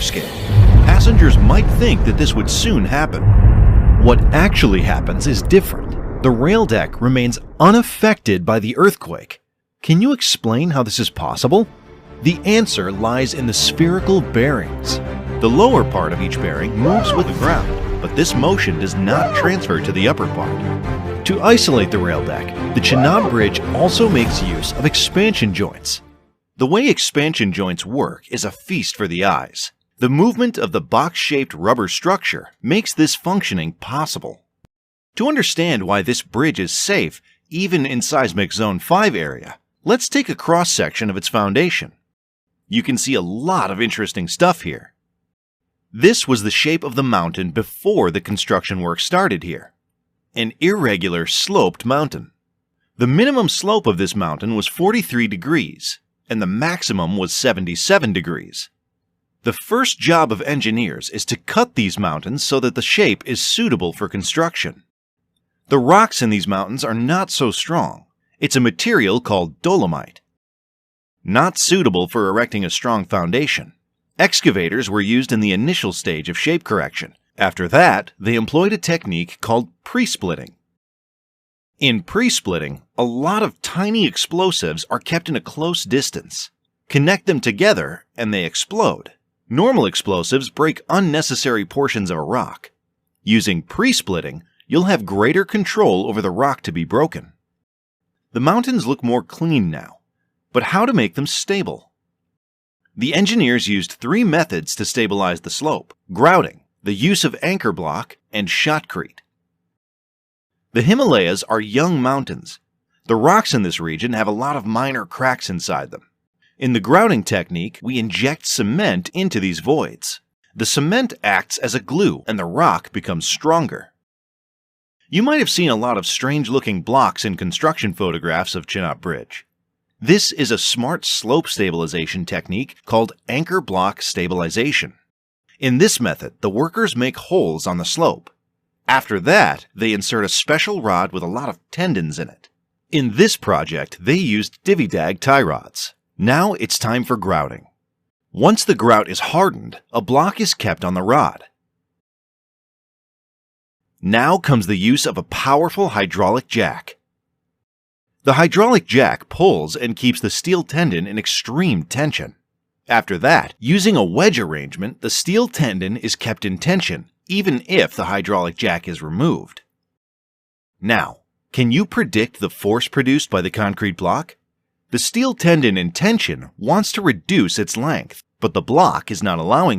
scale. Passengers might think that this would soon happen. What actually happens is different. The rail deck remains unaffected by the earthquake. Can you explain how this is possible? The answer lies in the spherical bearings. The lower part of each bearing moves with the ground, but this motion does not transfer to the upper part. To isolate the rail deck, the Chenab bridge also makes use of expansion joints. The way expansion joints work is a feast for the eyes. The movement of the box-shaped rubber structure makes this functioning possible. To understand why this bridge is safe, even in seismic zone 5 area, let's take a cross-section of its foundation. You can see a lot of interesting stuff here. This was the shape of the mountain before the construction work started here. An irregular, sloped mountain. The minimum slope of this mountain was 43 degrees, and the maximum was 77 degrees. The first job of engineers is to cut these mountains so that the shape is suitable for construction. The rocks in these mountains are not so strong. It's a material called dolomite. Not suitable for erecting a strong foundation. Excavators were used in the initial stage of shape correction. After that, they employed a technique called pre-splitting. In pre-splitting, a lot of tiny explosives are kept in a close distance. Connect them together and they explode. Normal explosives break unnecessary portions of a rock. Using pre-splitting, you'll have greater control over the rock to be broken. The mountains look more clean now. But how to make them stable? The engineers used 3 methods to stabilize the slope: grouting, the use of anchor block, and shotcrete. The Himalayas are young mountains. The rocks in this region have a lot of minor cracks inside them. In the grouting technique, we inject cement into these voids. The cement acts as a glue and the rock becomes stronger. You might have seen a lot of strange-looking blocks in construction photographs of Chenab Bridge. This is a smart slope stabilization technique called anchor block stabilization. In this method, the workers make holes on the slope. After that, they insert a special rod with a lot of tendons in it. In this project, they used divvy-dag tie rods. Now it's time for grouting. Once the grout is hardened, a block is kept on the rod. Now comes the use of a powerful hydraulic jack. The hydraulic jack pulls and keeps the steel tendon in extreme tension. After that, using a wedge arrangement, the steel tendon is kept in tension, even if the hydraulic jack is removed. Now, can you predict the force produced by the concrete block? The steel tendon in tension wants to reduce its length, but the block is not allowing